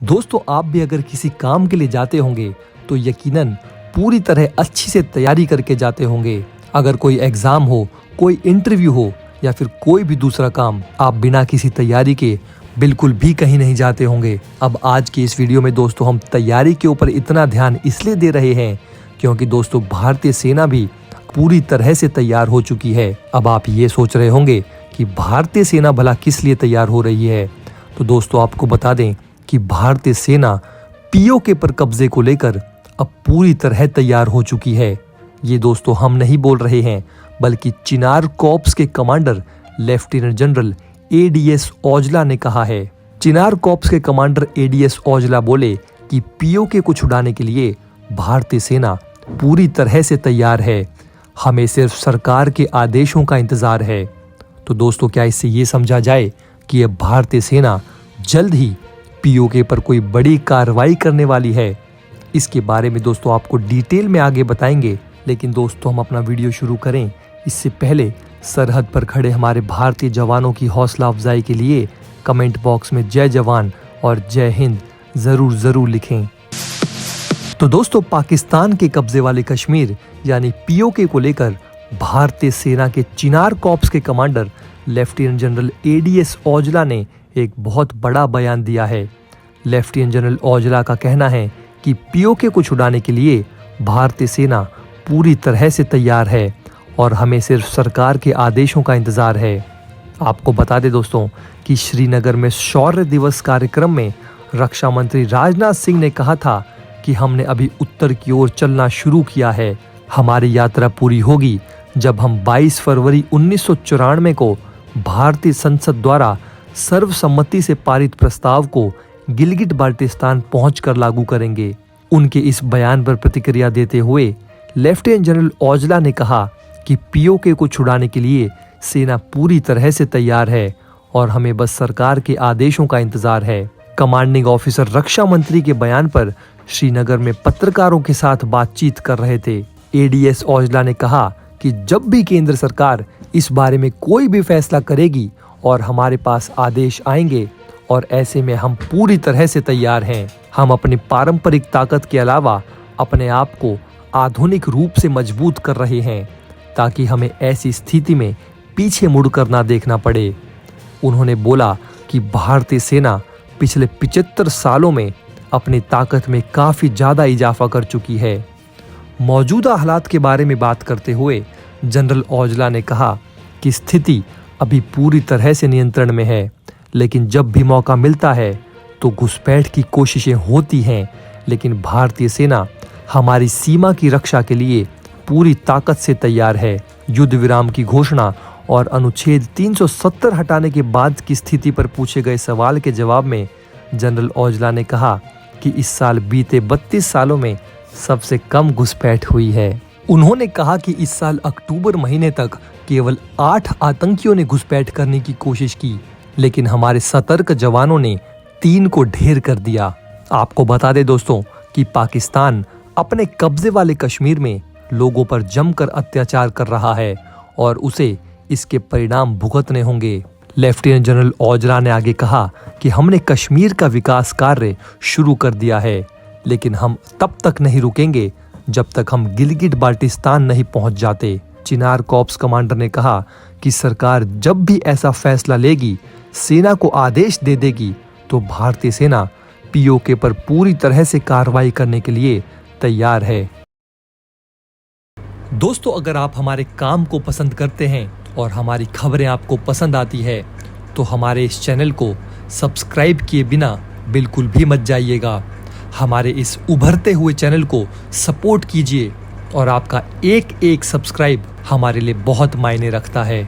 दोस्तों, आप भी अगर किसी काम के लिए जाते होंगे तो यकीनन पूरी तरह अच्छी से तैयारी करके जाते होंगे। अगर कोई एग्जाम हो, कोई इंटरव्यू हो या फिर कोई भी दूसरा काम, आप बिना किसी तैयारी के बिल्कुल भी कहीं नहीं जाते होंगे। अब आज की इस वीडियो में दोस्तों हम तैयारी के ऊपर इतना ध्यान इसलिए दे रहे हैं क्योंकि दोस्तों भारतीय सेना भी पूरी तरह से तैयार हो चुकी है। अब आप ये सोच रहे होंगे कि भारतीय सेना भला किस लिए तैयार हो रही है, तो दोस्तों आपको बता दें कि भारतीय सेना पीओके पर कब्जे को लेकर अब पूरी तरह तैयार हो चुकी है। ये दोस्तों हम नहीं बोल रहे हैं, बल्कि चिनार कॉर्प्स के commander lieutenant general ADS Aujla ने कहा है। चिनार कॉर्प्स के कमांडर एडीएस औजला बोले कि पीओके को छुड़ाने के लिए भारतीय सेना पूरी तरह से तैयार है, हमें सिर्फ सरकार के आदेशों का इंतजार है। तो दोस्तों क्या इससे ये समझा जाए कि अब भारतीय सेना जल्द ही पीओके पर कोई बड़ी कार्रवाई करने वाली है? इसके बारे में दोस्तों आपको डिटेल में आगे बताएंगे, लेकिन दोस्तों हम अपना वीडियो शुरू करें इससे पहले सरहद पर खड़े हमारे भारतीय जवानों की हौसला अफजाई के लिए कमेंट बॉक्स में जय जवान और जय हिंद जरूर लिखें। तो दोस्तों पाकिस्तान के कब्जे वाले कश्मीर यानी पीओके को लेकर भारतीय सेना के चिनार कॉर्प्स के commander lieutenant general ADS Aujla ने एक बहुत बड़ा बयान दिया है। लेफ्टिनेंट जनरल औजला का कहना है कि पीओके को छुड़ाने के लिए भारतीय सेना पूरी तरह से तैयार है और हमें सिर्फ सरकार के आदेशों का इंतजार है। आपको बता दें दोस्तों कि श्रीनगर में शौर्य दिवस कार्यक्रम में रक्षा मंत्री राजनाथ सिंह ने कहा था कि हमने अभी उत्तर की ओर चलना शुरू किया है। हमारी यात्रा पूरी होगी जब हम 22 फरवरी 1994 को भारतीय संसद द्वारा सर्वसम्मति से पारित प्रस्ताव को गिलगिट बाल्टिस्तान पहुंचकर लागू करेंगे। उनके इस बयान पर प्रतिक्रिया देते हुए लेफ्टिनेंट जनरल औजला ने कहा कि पीओके को छुड़ाने के लिए सेना पूरी तरह से तैयार है और हमें बस सरकार के आदेशों का इंतजार है। कमांडिंग ऑफिसर रक्षा मंत्री के बयान पर श्रीनगर में पत्रकारों के साथ बातचीत कर रहे थे। एडीएस औजला ने कहा कि जब भी केंद्र सरकार इस बारे में कोई भी फैसला करेगी और हमारे पास आदेश आएंगे, और ऐसे में हम पूरी तरह से तैयार हैं। हम अपनी पारंपरिक ताकत के अलावा अपने आप को आधुनिक रूप से मजबूत कर रहे हैं ताकि हमें ऐसी स्थिति में पीछे मुड़कर ना देखना पड़े। उन्होंने बोला कि भारतीय सेना पिछले 75 सालों में अपनी ताकत में काफी ज्यादा इजाफा कर चुकी है। मौजूदा हालात के बारे में बात करते हुए जनरल औजला ने कहा कि स्थिति अभी पूरी तरह से नियंत्रण में है, लेकिन जब भी मौका मिलता है तो घुसपैठ की कोशिशें होती हैं, लेकिन भारतीय सेना हमारी सीमा की रक्षा के लिए पूरी ताकत से तैयार है। युद्ध विराम की घोषणा और अनुच्छेद 370 हटाने के बाद की स्थिति पर पूछे गए सवाल के जवाब में जनरल औजला ने कहा कि इस साल बीते 32 सालों में सबसे कम घुसपैठ हुई है। उन्होंने कहा कि इस साल अक्टूबर महीने तक केवल 8 आतंकियों ने घुसपैठ करने की कोशिश की, लेकिन हमारे सतर्क जवानों ने 3 को ढेर कर दिया। आपको बता दें दोस्तों कि पाकिस्तान अपने कब्जे वाले कश्मीर में लोगों पर जमकर अत्याचार कर रहा है और उसे इसके परिणाम भुगतने होंगे। लेफ्टिनेंट जनरल औजला ने आगे कहा कि हमने कश्मीर का विकास कार्य शुरू कर दिया है, लेकिन हम तब तक नहीं रुकेंगे जब तक हम गिलगिट बाल्टिस्तान नहीं पहुंच जाते। चिनार कॉर्प्स कमांडर ने कहा कि सरकार जब भी ऐसा फैसला लेगी, सेना को आदेश दे देगी, तो भारतीय सेना पीओके पर पूरी तरह से कार्रवाई करने के लिए तैयार है। दोस्तों अगर आप हमारे काम को पसंद करते हैं और हमारी खबरें आपको पसंद आती है तो हमारे इस चैनल को सब्सक्राइब किए बिना बिल्कुल भी मत जाइएगा। हमारे इस उभरते हुए चैनल को सपोर्ट कीजिए और आपका एक सब्सक्राइब हमारे लिए बहुत मायने रखता है।